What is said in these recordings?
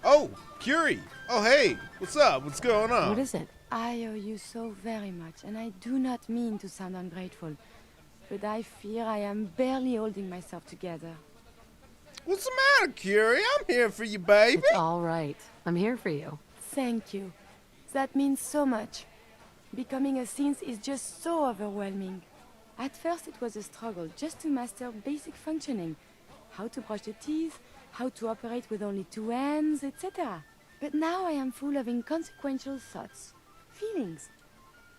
Oh, Curie. Oh, hey. What's up? What's going on? What is it? I owe you so very much, and I do not mean to sound ungrateful, but I fear I am barely holding myself together. What's the matter, Curie? I'm here for you, baby. It's all right. I'm here for you. Thank you. That means so much. Becoming a synth is just so overwhelming. At first it was a struggle just to master basic functioning. How to brush the teeth, how to operate with only two hands, etc. But now I am full of inconsequential thoughts, feelings.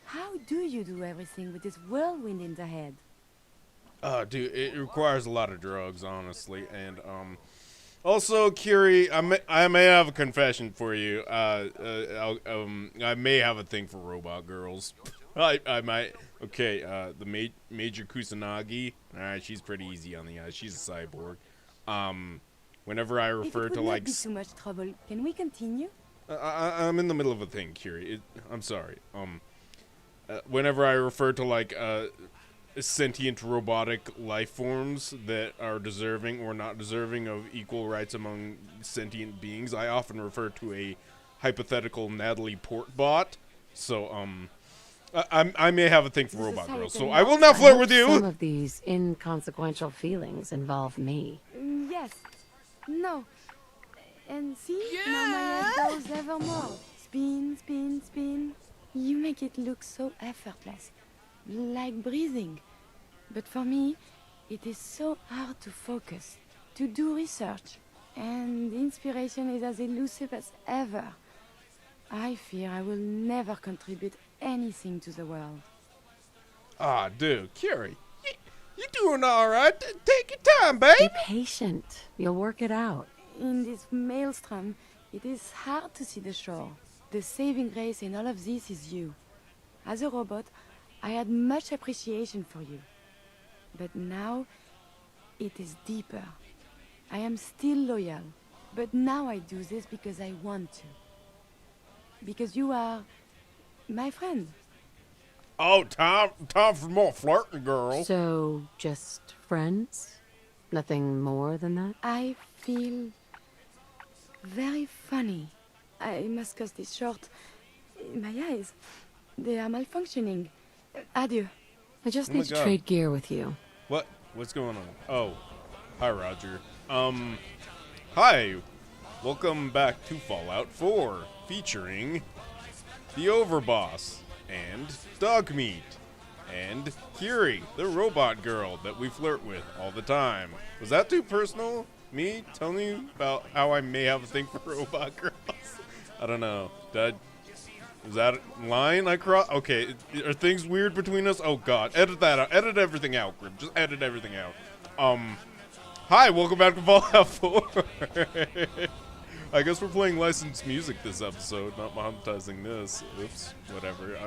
How do you do everything with this whirlwind in the head? Dude, it requires a lot of drugs, honestly, and also, Curie, I may have a confession for you. I may have a thing for robot girls. I might. Okay, the Major Kusanagi. All right, she's pretty easy on the eyes. She's a cyborg. Whenever I refer if it to would like, not be too much trouble, can we continue? I'm in the middle of a thing, Curie. I'm sorry. Whenever I refer to like sentient robotic life forms that are deserving or not deserving of equal rights among sentient beings, I often refer to a hypothetical Natalie Portbot. So, I may have a thing for robot girls, so I will not flirt with you. Some of these inconsequential feelings involve me. Yes. No. And see? Now my head goes ever more. Spin, spin, spin. You make it look so effortless. Like breathing. But for me, it is so hard to focus, to do research. And inspiration is as elusive as ever. I fear I will never contribute anything to the world. Ah, dude, Curie, you doing all right? Take your time, babe. Be patient. You'll work it out. In this maelstrom, it is hard to see the shore. The saving grace in all of this is you. As a robot, I had much appreciation for you. But now, it is deeper. I am still loyal, but now I do this because I want to. Because you are my friend. Oh, time for more flirting, girl. So, just friends? Nothing more than that? I feel very funny. I must cut this short. My eyes, they are malfunctioning. Adieu. I just Oh my need to God. trade gear with you. What? What's going on? Oh, hi, Roger. Hi. Welcome back to Fallout 4, featuring the Overboss and Dogmeat and Curie, the robot girl that we flirt with all the time. Was that too personal? Me telling you about how I may have a thing for robot girls? I don't know. Is that a line I crossed? Okay, are things weird between us? Oh God, edit that out. Edit everything out, Grim. Just edit everything out. Hi, welcome back to Fallout 4. I guess we're playing licensed music this episode, not monetizing this. Oops, whatever.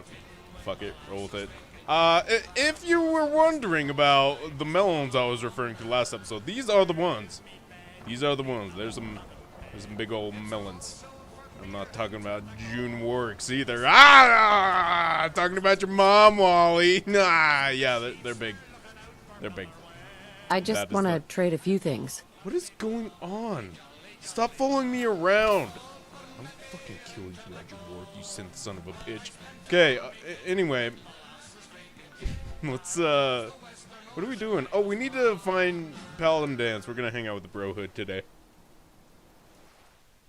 Fuck it, roll with it. If you were wondering about the melons I was referring to last episode, these are the ones. These are the ones. There's some big old melons. I'm not talking about June Works either. I'm talking about your mom, Wally. Nah, yeah, they're big. They're big. I just want to trade a few things. What is going on? Stop following me around. I'm fucking killing you at your work, you synth son of a bitch. Okay, anyway. Let's, what are we doing? Oh, we need to find Paladin Dance. We're gonna hang out with the Brotherhood today.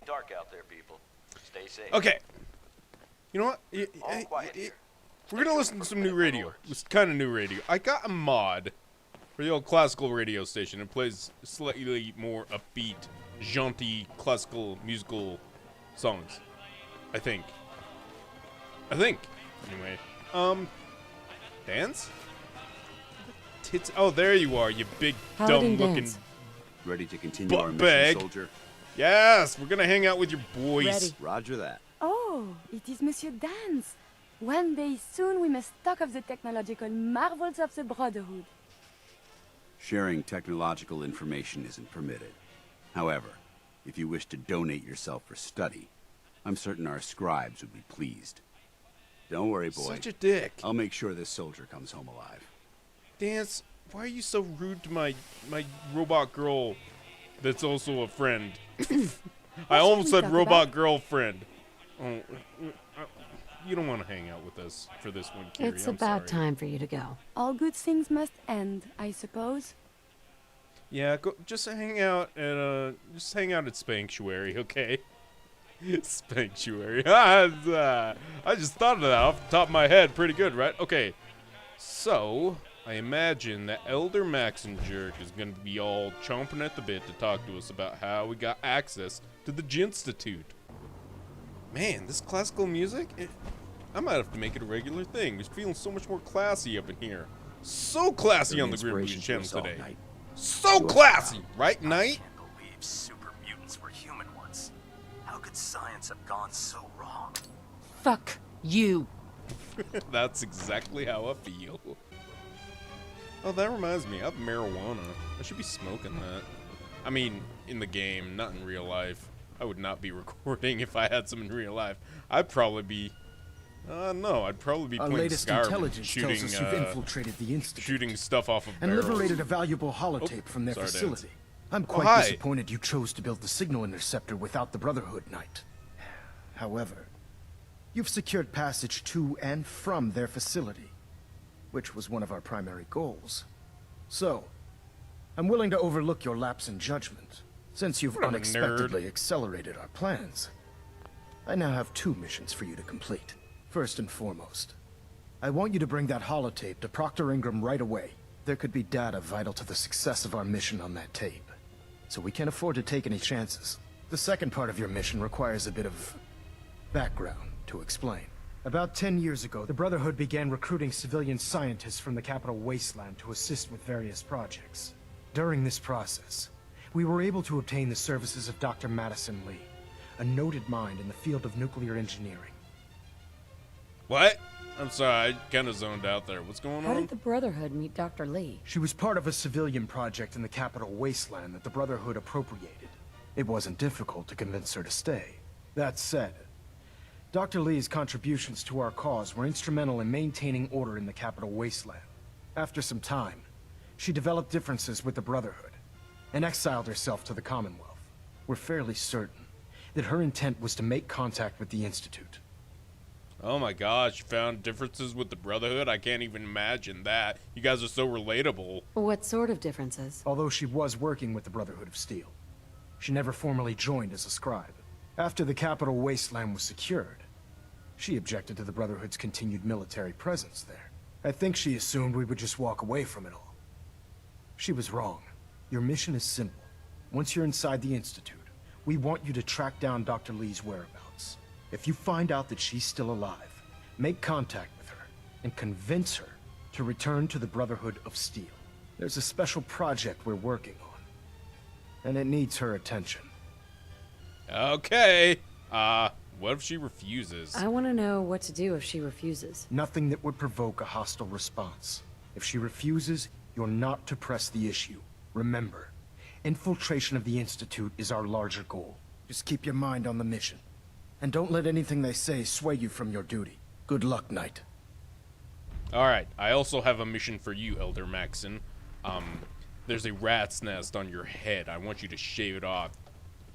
Dark out there, people. Stay safe. Okay. You know what? All quiet here. We're gonna listen to some new radio. It's kind of new radio. I got a mod for the old classical radio station. It plays slightly more upbeat, jaunty, classical, musical songs. I think. Anyway. Dance? Tits. Oh, there you are, you big, Paladin dumb-looking Dance. Ready to continue our mission, butt-bag. soldier? Yes, we're gonna hang out with your boys. Ready. Roger that. Oh, it is Monsieur Dance. One day soon we must talk of the technological marvels of the Brotherhood. Sharing technological information isn't permitted. However, if you wish to donate yourself for study, I'm certain our scribes would be pleased. Don't worry, boy. Such a dick. I'll make sure this soldier comes home alive. Dance, why are you so rude to my robot girl that's also a friend? I almost we said talk robot about? girlfriend. Oh, you don't want to hang out with us for this one, Kiri. It's I'm about sorry. time for you to go. All good things must end, I suppose. Yeah, go, just hang out at Sanctuary, okay? Sanctuary. I just thought of that off the top of my head. Pretty good, right? Okay. So, I imagine that Elder Maxenjerk is going to be all chomping at the bit to talk to us about how we got access to the Jinstitute. Man, this classical music, I might have to make it a regular thing. It's feeling so much more classy up in here. So classy on the Grim Boost channel today. So classy, right, Knight? I can't believe super mutants were human once. How could science have gone so wrong? Fuck you. That's exactly how I feel. Oh, that reminds me, I have marijuana. I should be smoking that. I mean, in the game, not in real life. I would not be recording if I had some in real life. I'd probably be... no, I'd probably be Our playing latest Skyrim, intelligence shooting, tells us you've infiltrated the Institute shooting stuff off of and barrels. liberated a valuable holotape from their sorry, Dan. facility. I'm quite hi. disappointed you chose to build the signal interceptor without the Brotherhood Knight. However, you've secured passage to and from their facility, which was one of our primary goals. So, I'm willing to overlook your lapse in judgment, since you've What a unexpectedly accelerated our plans. I now have 2 missions for you to complete. First and foremost, I want you to bring that holotape to Proctor Ingram right away. There could be data vital to the success of our mission on that tape, so we can't afford to take any chances. The second part of your mission requires a bit of background to explain. About 10 years ago, the Brotherhood began recruiting civilian scientists from the capital wasteland to assist with various projects. During this process, we were able to obtain the services of Dr. Madison Lee, a noted mind in the field of nuclear engineering. What? I'm sorry, I kind of zoned out there. What's going How on? did the Brotherhood meet Dr. Lee? She was part of a civilian project in the capital wasteland that the Brotherhood appropriated. It wasn't difficult to convince her to stay. That said, Dr. Lee's contributions to our cause were instrumental in maintaining order in the capital wasteland. After some time, she developed differences with the Brotherhood and exiled herself to the Commonwealth. We're fairly certain that her intent was to make contact with the Institute. Oh my gosh, you found differences with the Brotherhood? I can't even imagine that. You guys are so relatable. What sort of differences? Although she was working with the Brotherhood of Steel, she never formally joined as a scribe. After the capital wasteland was secured, she objected to the Brotherhood's continued military presence there. I think she assumed we would just walk away from it all. She was wrong. Your mission is simple. Once you're inside the Institute, we want you to track down Dr. Lee's whereabouts. If you find out that she's still alive, make contact with her and convince her to return to the Brotherhood of Steel. There's a special project we're working on, and it needs her attention. Okay. What if she refuses? I want to know what to do if she refuses. Nothing that would provoke a hostile response. If she refuses, you're not to press the issue. Remember, infiltration of the Institute is our larger goal. Just keep your mind on the mission. And don't let anything they say sway you from your duty. Good luck, Knight. Alright, I also have a mission for you, Elder Maxon. There's a rat's nest on your head. I want you to shave it off.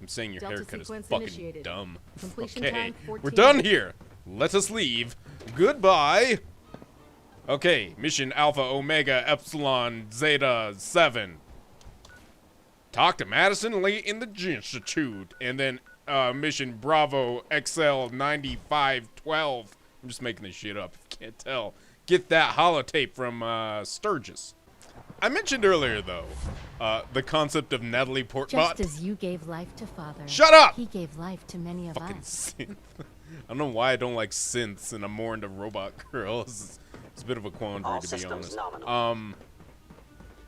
I'm saying your Delta haircut is sequence fucking initiated. dumb. Completion Okay, time 14 we're done minutes. here. Let us leave. Goodbye. Okay, mission Alpha Omega Epsilon Zeta 7. Talk to Madison Lee in the Institute. And then mission Bravo XL 9512. I'm just making this shit up if you can't tell. Get that holotape from Sturgis. I mentioned earlier, though, the concept of Natalie Portman. Just as you gave life to Father, Shut up! he gave life to many of Fucking us. synth. I don't know why I don't like synths and I'm more into robot girls. It's a bit of a quandary, All to be systems honest. nominal.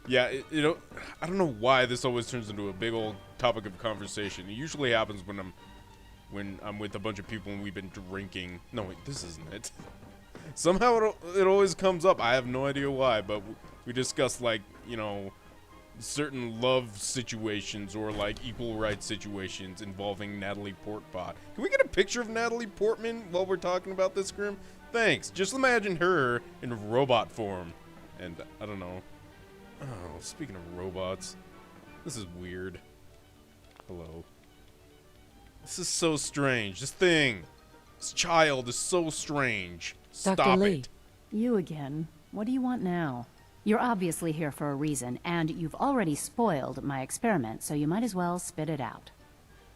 Yeah, you know, I don't know why this always turns into a big old topic of conversation. It usually happens when I'm with a bunch of people and we've been drinking. No, wait, this isn't it. Somehow it always comes up. I have no idea why, but we discuss, like, you know, certain love situations or, like, equal rights situations involving Natalie Portman. Can we get a picture of Natalie Portman while we're talking about this, Grim? Thanks. Just imagine her in robot form. And, I don't know. Oh, speaking of robots, this is weird. Hello. This is so strange. This child is so strange. Stop Dr. Lee. it. You again. What do you want now? You're obviously here for a reason, and you've already spoiled my experiment, so you might as well spit it out.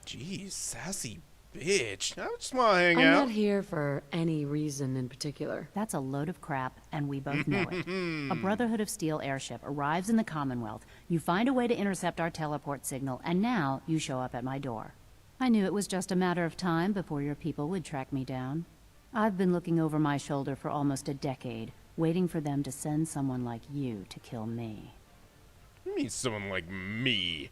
Jeez, sassy bitch. I just want to hang I'm out. not here for any reason in particular. That's a load of crap, and we both know it. A Brotherhood of Steel airship arrives in the Commonwealth, you find a way to intercept our teleport signal, and now you show up at my door. I knew it was just a matter of time before your people would track me down. I've been looking over my shoulder for almost a decade, waiting for them to send someone like you to kill me. You mean someone like me?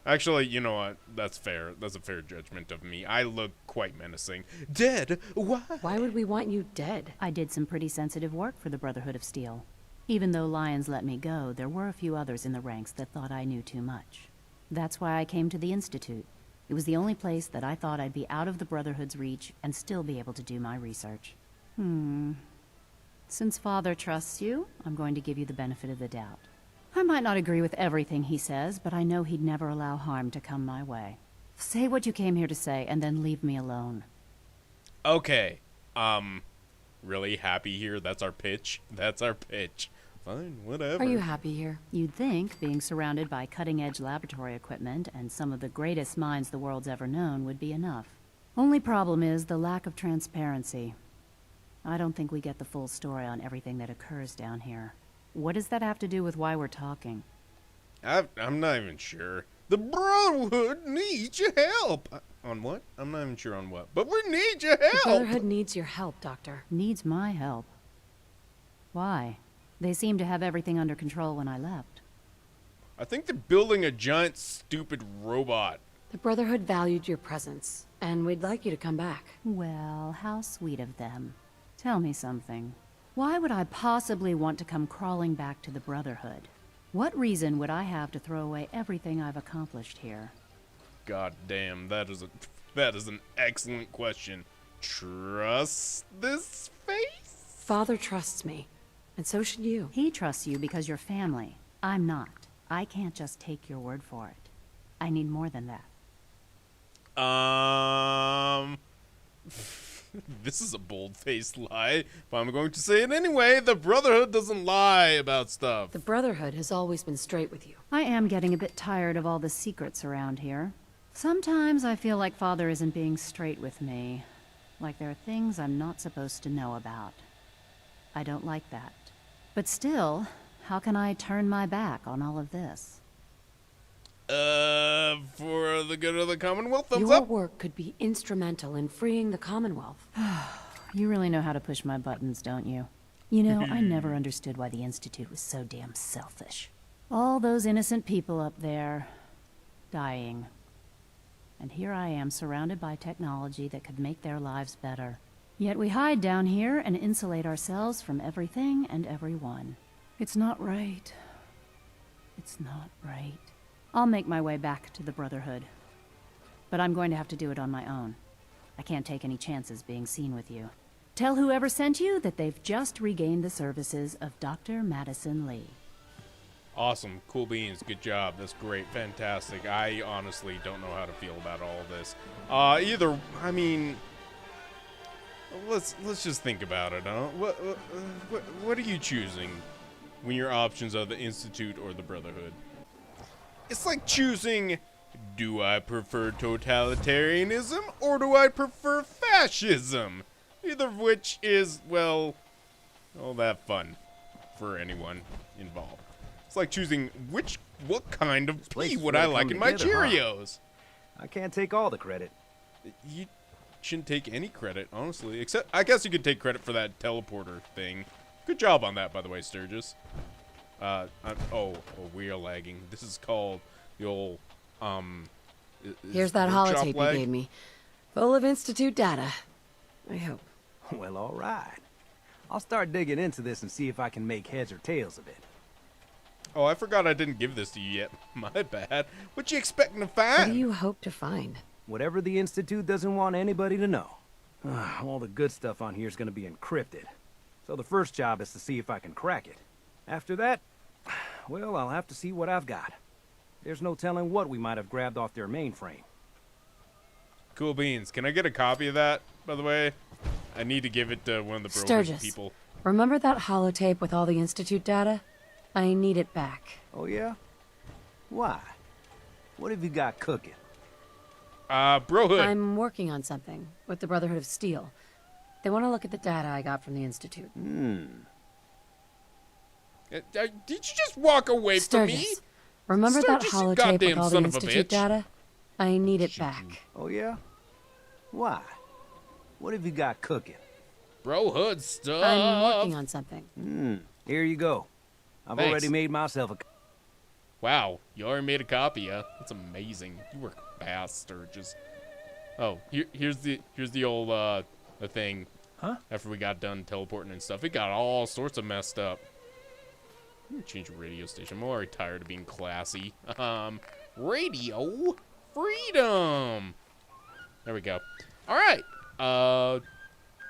Actually, you know what? That's fair. That's a fair judgment of me. I look quite menacing. Dead? Why? Why would we want you dead? I did some pretty sensitive work for the Brotherhood of Steel. Even though Lyons let me go, there were a few others in the ranks that thought I knew too much. That's why I came to the Institute. It was the only place that I thought I'd be out of the Brotherhood's reach and still be able to do my research. Since Father trusts you, I'm going to give you the benefit of the doubt. I might not agree with everything he says, but I know he'd never allow harm to come my way. Say what you came here to say, and then leave me alone. Okay. Really happy here? That's our pitch? That's our pitch. Fine, whatever. Are you happy here? You'd think being surrounded by cutting-edge laboratory equipment and some of the greatest minds the world's ever known would be enough. Only problem is the lack of transparency. I don't think we get the full story on everything that occurs down here. What does that have to do with why we're talking? I'm not even sure. The Brotherhood needs your help. On what? I'm not even sure on what. But we need your The help. Brotherhood needs your help, Doctor. Needs my help. Why? They seemed to have everything under control when I left. I think they're building a giant, stupid robot. The Brotherhood valued your presence, and we'd like you to come back. Well, how sweet of them. Tell me something. Why would I possibly want to come crawling back to the Brotherhood? What reason would I have to throw away everything I've accomplished here? God damn, that is an excellent question. Trust this face? Father trusts me, and so should you. He trusts you because you're family. I'm not. I can't just take your word for it. I need more than that. This is a bold-faced lie, but I'm going to say it anyway. The Brotherhood doesn't lie about stuff. The Brotherhood has always been straight with you. I am getting a bit tired of all the secrets around here. Sometimes I feel like Father isn't being straight with me. Like there are things I'm not supposed to know about. I don't like that. But still, how can I turn my back on all of this? For the good of the Commonwealth, thumbs Your up? work could be instrumental in freeing the Commonwealth. You really know how to push my buttons, don't you? You know, I never understood why the Institute was so damn selfish. All those innocent people up there, dying. And here I am surrounded by technology that could make their lives better. Yet we hide down here and insulate ourselves from everything and everyone. It's not right. It's not right. I'll make my way back to the Brotherhood. But I'm going to have to do it on my own. I can't take any chances being seen with you. Tell whoever sent you that they've just regained the services of Dr. Madison Lee. Awesome. Cool beans. Good job. That's great. Fantastic. I honestly don't know how to feel about all of this. I mean, let's just think about it, huh? What are you choosing when your options are the Institute or the Brotherhood? It's like choosing, do I prefer totalitarianism or do I prefer fascism? Either of which is, well, all that fun for anyone involved. It's like choosing what kind of tea would I like in my Cheerios? I can't take all the credit. You shouldn't take any credit, honestly. Except, I guess you could take credit for that teleporter thing. Good job on that, by the way, Sturgis. We are lagging. This is called the old, Here's that holotape you gave me. Full of Institute data. I hope. Well, all right. I'll start digging into this and see if I can make heads or tails of it. Oh, I forgot I didn't give this to you yet. My bad. What you expecting to find? What do you hope to find? Whatever the Institute doesn't want anybody to know. All the good stuff on here is going to be encrypted. So the first job is to see if I can crack it. After that, well, I'll have to see what I've got. There's no telling what we might have grabbed off their mainframe. Cool beans. Can I get a copy of that, by the way? I need to give it to one of the Brotherhood people. Remember that holotape with all the Institute data? I need it back. Oh, yeah? Why? What have you got cooking? Brohood. I'm working on something with the Brotherhood of Steel. They want to look at the data I got from the Institute. Did you just walk away from me? Remember that Sturgis, you holotape goddamn with all the son of a Institute bitch. data? I need it back. Oh, yeah? Why? What have you got cooking? Brohood stuff. I'm working on something. Here you go. I've Thanks. already made myself a... Wow, you already made a copy, huh? That's amazing. You work fast, Sturgis. Oh, here's the old the thing. Huh? After we got done teleporting and stuff, it got all sorts of messed up. I'm gonna change the radio station. I'm already tired of being classy. Radio freedom. There we go. All right.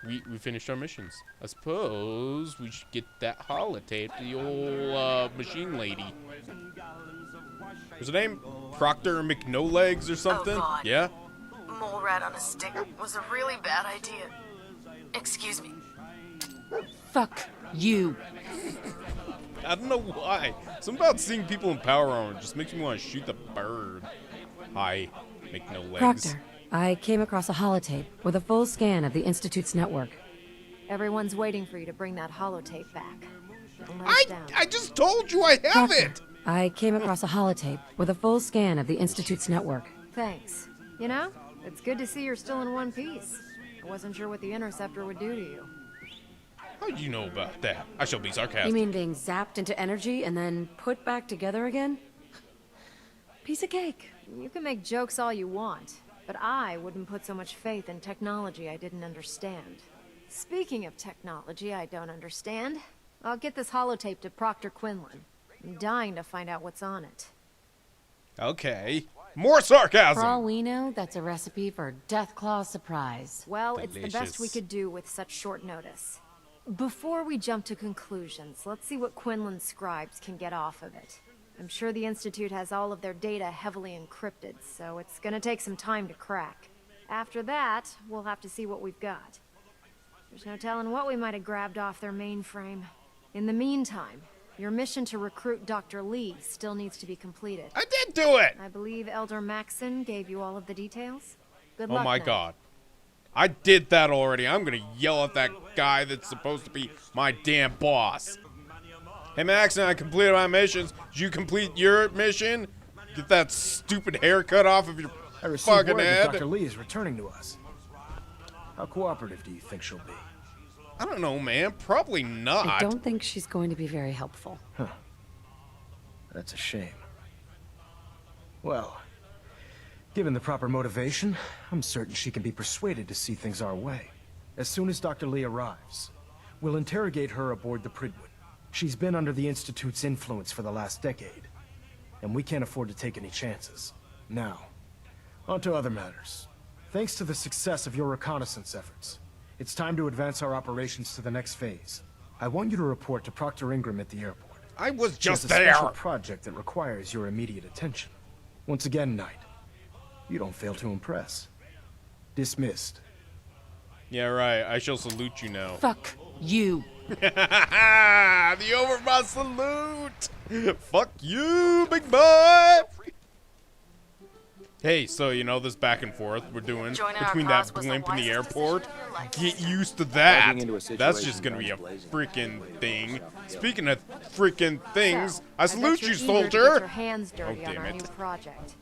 We finished our missions. I suppose we should get that holotape to the old machine lady. What's her name? Proctor McNolegs or something? Oh, God. Yeah? Mole rat on a stick was a really bad idea. Excuse me. Fuck you. I don't know why. Something about seeing people in power armor just makes me want to shoot the bird. Hi, McNolegs. Proctor, I came across a holotape with a full scan of the Institute's network. Everyone's waiting for you to bring that holotape back. Don't let us down. I just told you I have Proctor, it! I came across a holotape with a full scan of the Institute's network. Thanks. You know, it's good to see you're still in one piece. I wasn't sure what the Interceptor would do to you. How'd you know about that? I shall be sarcastic. You mean being zapped into energy and then put back together again? Piece of cake. You can make jokes all you want, but I wouldn't put so much faith in technology I didn't understand. Speaking of technology I don't understand, I'll get this holotape to Proctor Quinlan. I'm dying to find out what's on it. Okay. More sarcasm! For all we know, that's a recipe for Deathclaw surprise. Well, it's the best Delicious. we could do with such short notice. Before we jump to conclusions, let's see what Quinlan's scribes can get off of it. I'm sure the Institute has all of their data heavily encrypted, so it's gonna take some time to crack. After that, we'll have to see what we've got. There's no telling what we might have grabbed off their mainframe. In the meantime, your mission to recruit Dr. Lee still needs to be completed. I did do it! I believe Elder Maxson gave you all of the details. Good Oh luck my now. god. I did that already. I'm gonna yell at that guy that's supposed to be my damn boss. Hey Max, I completed my missions. Did you complete your mission? Get that stupid haircut off of your I received fucking word that head. Dr. Lee is returning to us. How cooperative do you think she'll be? I don't know, man. Probably not. I don't think she's going to be very helpful. Huh. That's a shame. Well, given the proper motivation, I'm certain she can be persuaded to see things our way. As soon as Dr. Lee arrives, we'll interrogate her aboard the Prydwen. She's been under the Institute's influence for the last decade, and we can't afford to take any chances. Now, on to other matters. Thanks to the success of your reconnaissance efforts, it's time to advance our operations to the next phase. I want you to report to Proctor Ingram at the airport. I was She just has a there. special project that requires your immediate attention. Once again, Knight, you don't fail to impress. Dismissed. Yeah, right. I shall salute you now. Fuck you. The overboss salute! Fuck you, big boy! Hey, so you know this back and forth we're doing Joining our between that cause was the blimp and the wisest airport? decision of your life. Get used to that. Diving into a That's situation just gonna be a guns blazing. freaking thing. Speaking of freaking things, I bet salute you're you, eager to get soldier! your hands dirty Oh, on damn our it. new project.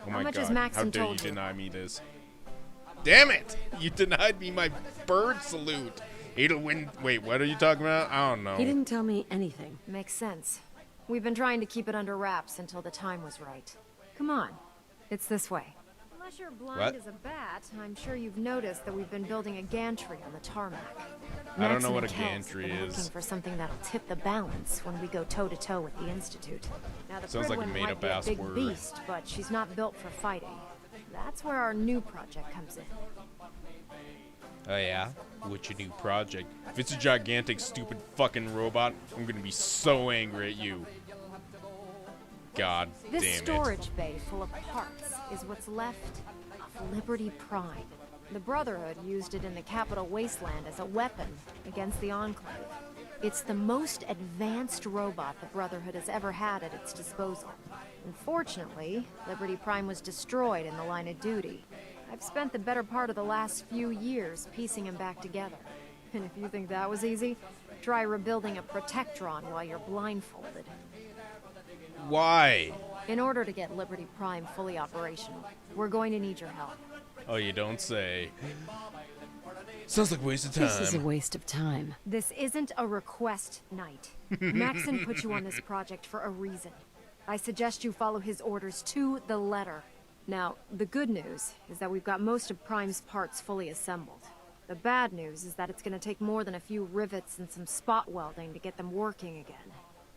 Oh How my much god, has how Maxson dare you told you? deny me this? Damn it! You denied me my bird salute. Edelwin, wait, what are you talking about? I don't know. He didn't tell me anything. Makes sense. We've been trying to keep it under wraps until the time was right. Come on, it's this way. Unless you're blind What? as a bat, I'm sure you've noticed that we've been building a gantry on the tarmac. I don't Maxson know what a and Kells have gantry been is. looking for something that'll tip the balance when we go toe-to-toe with the Institute. Now, the Sounds like a Prydwen might made-up be a ass big word. beast, but she's not built for fighting. That's where our new project comes in. Oh yeah? What's your new project? If it's a gigantic, stupid fucking robot, I'm gonna be so angry at you. God This damn it. storage bay full of parts is what's left of Liberty Prime. The Brotherhood used it in the Capital Wasteland as a weapon against the Enclave. It's the most advanced robot the Brotherhood has ever had at its disposal. Unfortunately, Liberty Prime was destroyed in the line of duty. I've spent the better part of the last few years piecing him back together. And if you think that was easy, try rebuilding a Protectron while you're blindfolded. Why? In order to get Liberty Prime fully operational, we're going to need your help. Oh, you don't say. Sounds like a waste of time. This is a waste of time. This isn't a request night. Maxon put you on this project for a reason. I suggest you follow his orders to the letter. Now, the good news is that we've got most of Prime's parts fully assembled. The bad news is that it's going to take more than a few rivets and some spot welding to get them working again.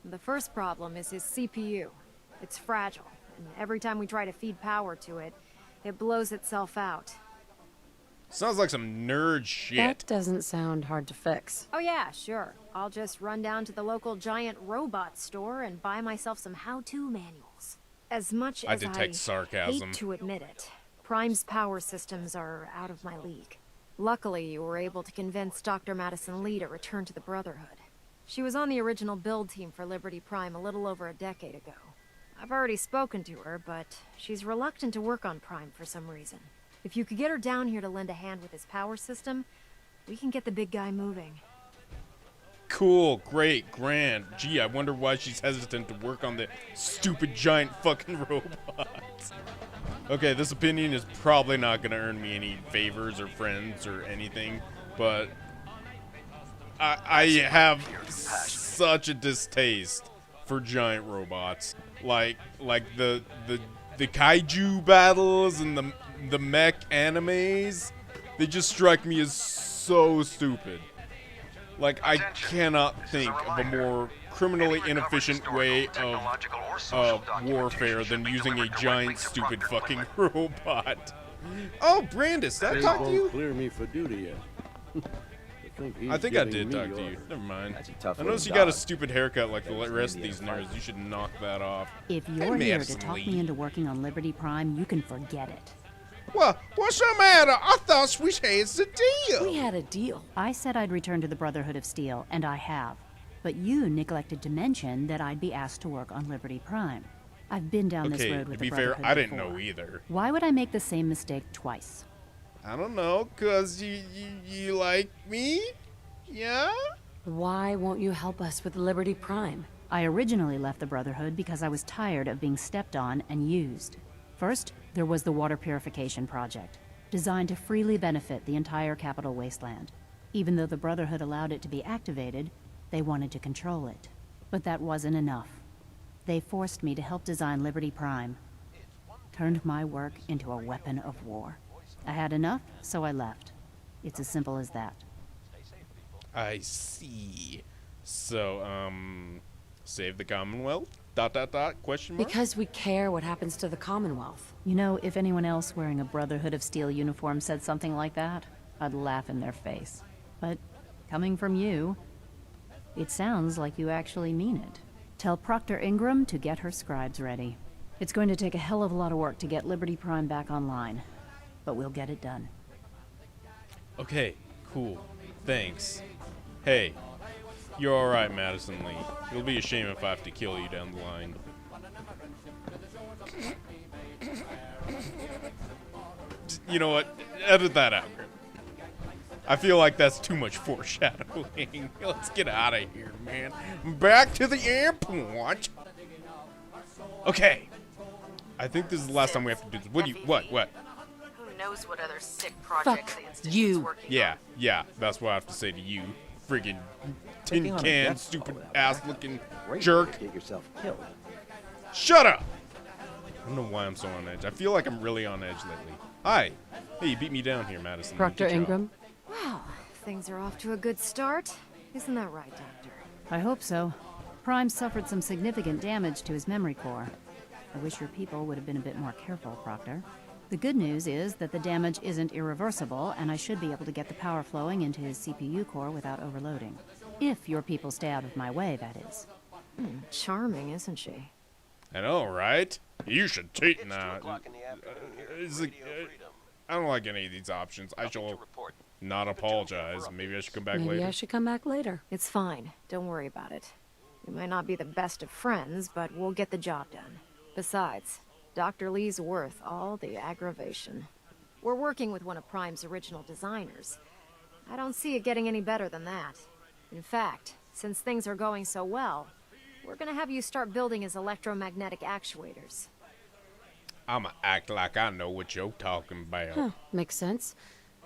The first problem is his CPU. It's fragile, and every time we try to feed power to it, it blows itself out. Sounds like some nerd shit. That doesn't sound hard to fix. Oh yeah, sure. I'll just run down to the local giant robot store and buy myself some how-to manuals. As much as detect sarcasm. hate to admit it, Prime's power systems are out of my league. Luckily, you were able to convince Dr. Madison Lee to return to the Brotherhood. She was on the original build team for Liberty Prime a little over a decade ago. I've already spoken to her, but she's reluctant to work on Prime for some reason. If you could get her down here to lend a hand with his power system, we can get the big guy moving. Cool, great, grand. Gee, I wonder why she's hesitant to work on the stupid giant fucking robots. Okay, this opinion is probably not gonna earn me any favors or friends or anything, but I have such a distaste for giant robots. Like the kaiju battles and the mech animes, they just strike me as so stupid. Like, I cannot think of a more criminally inefficient way of warfare than using a giant stupid fucking robot. Oh, Brandis, did I talk to you? Clear me for duty yet. I think I did talk to you. Never mind. I noticed you got a stupid haircut like the rest of these nerds. You should knock that off. If you're here to talk me into working on Liberty Prime, you can forget it. Well, what's the matter? I thought we had the deal. We had a deal. I said I'd return to the Brotherhood of Steel, and I have. But you neglected to mention that I'd be asked to work on Liberty Prime. I've been down this road with the Brotherhood fair, I didn't before. know either. Why would I make the same mistake twice? I don't know, 'cause you like me? Yeah? Why won't you help us with Liberty Prime? I originally left the Brotherhood because I was tired of being stepped on and used. First, there was the water purification project, designed to freely benefit the entire Capital Wasteland. Even though the Brotherhood allowed it to be activated, they wanted to control it. But that wasn't enough. They forced me to help design Liberty Prime. Turned my work into a weapon of war. I had enough, so I left. It's as simple as that. I see. So, save the Commonwealth? ... Question mark? Because we care what happens to the Commonwealth. You know, if anyone else wearing a Brotherhood of Steel uniform said something like that, I'd laugh in their face. But coming from you, it sounds like you actually mean it. Tell Proctor Ingram to get her scribes ready. It's going to take a hell of a lot of work to get Liberty Prime back online, but we'll get it done. Okay, cool. Thanks. Hey, you're alright, Madison Lee. It'll be a shame if I have to kill you down the line. You know what? Edit that out. I feel like that's too much foreshadowing. Let's get out of here, man. Back to the airport. Okay. I think this is the last time we have to do this. What? Who knows what other sick projects the Institute's working on? Yeah, that's what I have to say to you. Friggin' tin can, stupid ass-looking jerk. Get yourself killed. Shut up! I don't know why I'm so on edge. I feel like I'm really on edge lately. Hi. Hey, you beat me down here, Madison. Proctor Ingram? Wow, things are off to a good start. Isn't that right, Doctor? I hope so. Prime suffered some significant damage to his memory core. I wish your people would have been a bit more careful, Proctor. The good news is that the damage isn't irreversible, and I should be able to get the power flowing into his CPU core without overloading. If your people stay out of my way, that is. Charming, isn't she? I know, right? You should cheat It's now. 2 o'clock in the afternoon here. Is it- Radio Freedom. I don't like any of these options. I Nothing to shall report. not Keep it tuned here apologize. for Maybe I updates. should come back Maybe later. I should come back later. It's fine. Don't worry about it. We might not be the best of friends, but we'll get the job done. Besides, Dr. Lee's worth all the aggravation. We're working with one of Prime's original designers. I don't see it getting any better than that. In fact, since things are going so well, we're gonna have you start building his electromagnetic actuators. I'ma act like I know what you're talking about. Huh, makes sense.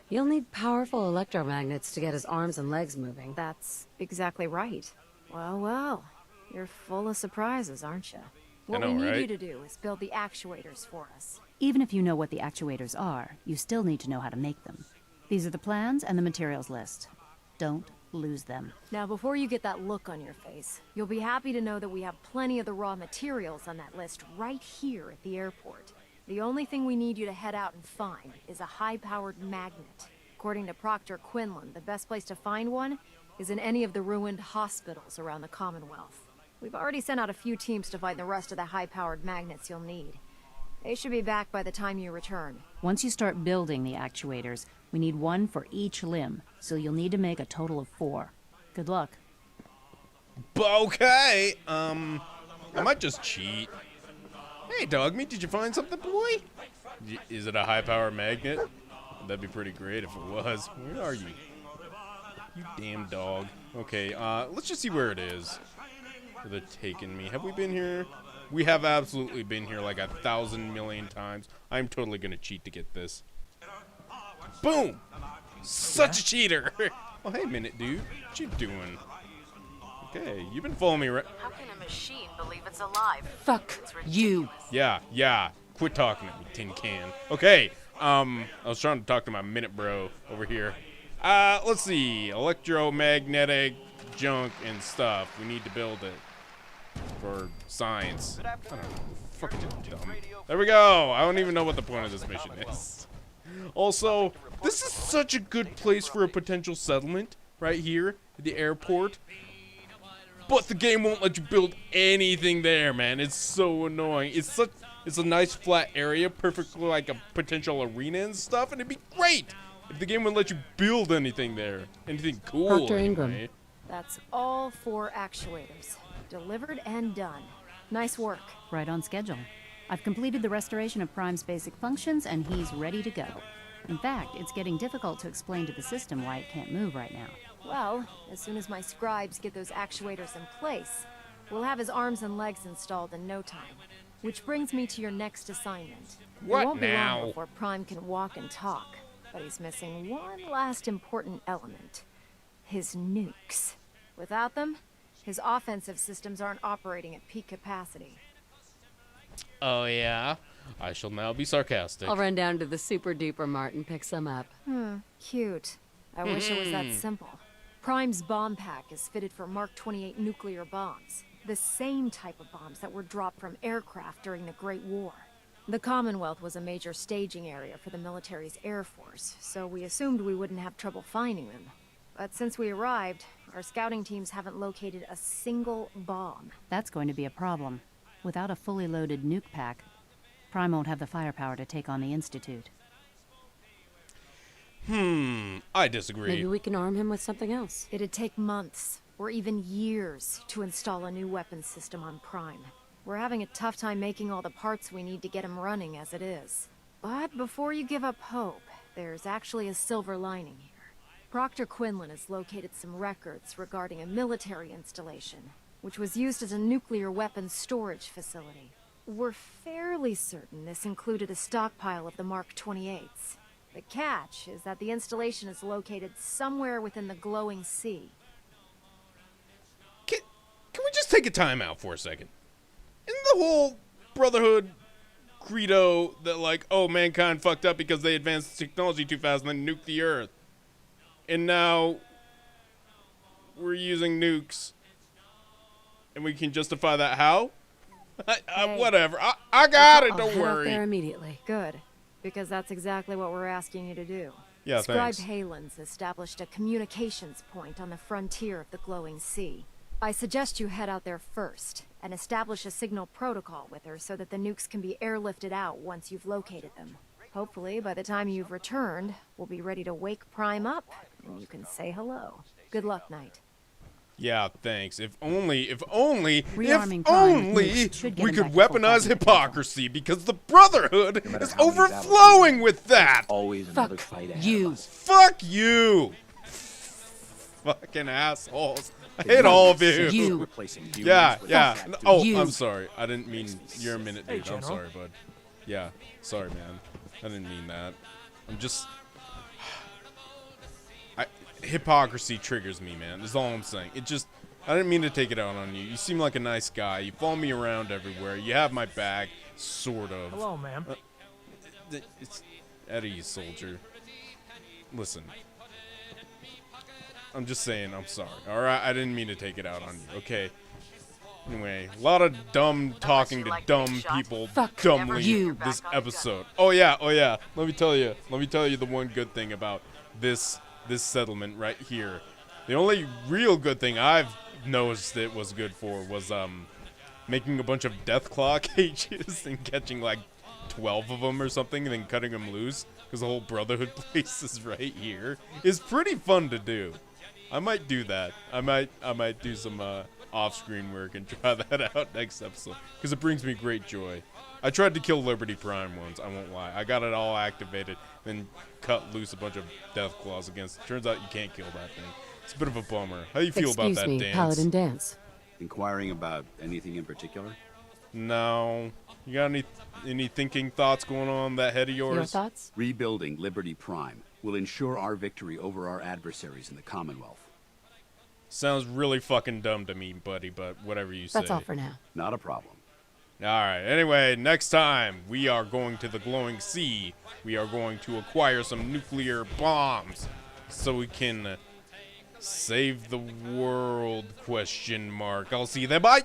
You'll need powerful electromagnets to get his arms and legs moving. That's exactly right. Well, well, you're full of surprises, aren't you? What know, we need right? you to do is build the actuators for us. Even if you know what the actuators are, you still need to know how to make them. These are the plans and the materials list. Don't lose them. Now, before you get that look on your face, you'll be happy to know that we have plenty of the raw materials on that list right here at the airport. The only thing we need you to head out and find is a high-powered magnet. According to Proctor Quinlan, the best place to find one is in any of the ruined hospitals around the Commonwealth. We've already sent out a few teams to find the rest of the high-powered magnets you'll need. They should be back by the time you return. Once you start building the actuators, we need one for each limb, so you'll need to make a total of 4. Good luck. Okay. I might just cheat. Hey, Dogmeat, did you find something, boy? Is it a high-power magnet? That'd be pretty great if it was. Where are you? You damn dog. Okay, let's just see where it is. Where they're taking me. Have we been here? We have absolutely been here like 1,000 million times. I'm totally gonna cheat to get this. Boom! Such a cheater! Oh, hey, Minute Dude. What you doing? Okay, you've been following me, right? How can a machine believe it's alive? Fuck you. Yeah. Quit talking at me, tin can. Okay, I was trying to talk to my Minute Bro over here. Let's see. Electromagnetic junk and stuff. We need to build it for science. I don't know. Fucking dumb. There we go. I don't even know what the point of this mission is. Also, this is such a good place for a potential settlement right here at the airport. But the game won't let you build anything there, man. It's so annoying. It's a nice flat area, perfectly like a potential arena and stuff, and it'd be great if the game would let you build anything there. Anything cool. Dr. Ingram. Anyway. That's all 4 actuators. Delivered and done. Nice work. Right on schedule. I've completed the restoration of Prime's basic functions, and he's ready to go. In fact, it's getting difficult to explain to the system why it can't move right now. Well, as soon as my scribes get those actuators in place, we'll have his arms and legs installed in no time. Which brings me to your next assignment. What It won't be now? long before Prime can walk and talk, but he's missing one last important element. His nukes. Without them, his offensive systems aren't operating at peak capacity. Oh, yeah? I shall now be sarcastic. I'll run down to the super duper mart and pick some up. Cute. I wish it was that simple. Prime's bomb pack is fitted for Mark 28 nuclear bombs. The same type of bombs that were dropped from aircraft during the Great War. The Commonwealth was a major staging area for the military's air force, so we assumed we wouldn't have trouble finding them. But since we arrived, our scouting teams haven't located a single bomb. That's going to be a problem. Without a fully loaded nuke pack, Prime won't have the firepower to take on the Institute. I disagree. Maybe we can arm him with something else. It'd take months, or even years, to install a new weapons system on Prime. We're having a tough time making all the parts we need to get him running as it is. But before you give up hope, there's actually a silver lining here. Proctor Quinlan has located some records regarding a military installation, which was used as a nuclear weapons storage facility. We're fairly certain this included a stockpile of the Mark 28s. The catch is that the installation is located somewhere within the glowing sea. Can we just take a time out for a second? Isn't the whole Brotherhood credo that, like, oh, mankind fucked up because they advanced technology too fast and then nuked the Earth? And now we're using nukes. And we can justify that how? Whatever. I got it, don't I'll head out worry. there immediately. Good, because that's exactly what we're asking you to do. Yeah, Scribe thanks. Halen's established a communications point on the frontier of the glowing sea. I suggest you head out there first, and establish a signal protocol with her so that the nukes can be airlifted out once you've located them. Hopefully, by the time you've returned, we'll be ready to wake Prime up, and you can say hello. Good luck, Knight. Yeah, thanks. If only Rearming we could could weaponize hypocrisy, because the Brotherhood is overflowing with that! Always another fight ahead you. of us. Fuck you! Fucking assholes. I hate all of you. You. Replacing humans Yeah, with yeah. factories. Oh, You. I'm sorry. I didn't mean you're a minute, dude. I'm General. sorry, bud. Yeah, sorry, man. I didn't mean that. I'm just... hypocrisy triggers me, man. That's all I'm saying. It just... I didn't mean to take it out on you. You seem like a nice guy. You follow me around everywhere. You have my back, sort of. Hello, ma'am. It's Eddie, soldier. Listen. I'm just saying, I'm sorry. Alright, I didn't mean to take it out on you, okay? Anyway, a lot of dumb talking to dumb people dumbly you. this episode. Oh yeah. Let me tell you the one good thing about this settlement right here. The only real good thing I've noticed it was good for was making a bunch of Deathclaw cages and catching like 12 of them or something and then cutting them loose because the whole Brotherhood place is right here. It's pretty fun to do. I might do that. I might do some off-screen work and try that out next episode because it brings me great joy. I tried to kill Liberty Prime once, I won't lie. I got it all activated, then cut loose a bunch of Deathclaws against it. Turns out you can't kill that thing. It's a bit of a bummer. How do you feel about that, Excuse me, Dance? Paladin Dance. Inquiring about anything in particular? No. You got any thinking thoughts going on in that head of yours? Your thoughts? Rebuilding Liberty Prime will ensure our victory over our adversaries in the Commonwealth. Sounds really fucking dumb to me, buddy, but whatever you say. That's all for now. Not a problem. Alright, anyway, next time we are going to the Glowing Sea. We are going to acquire some nuclear bombs so we can save the world, ? I'll see you there, bye!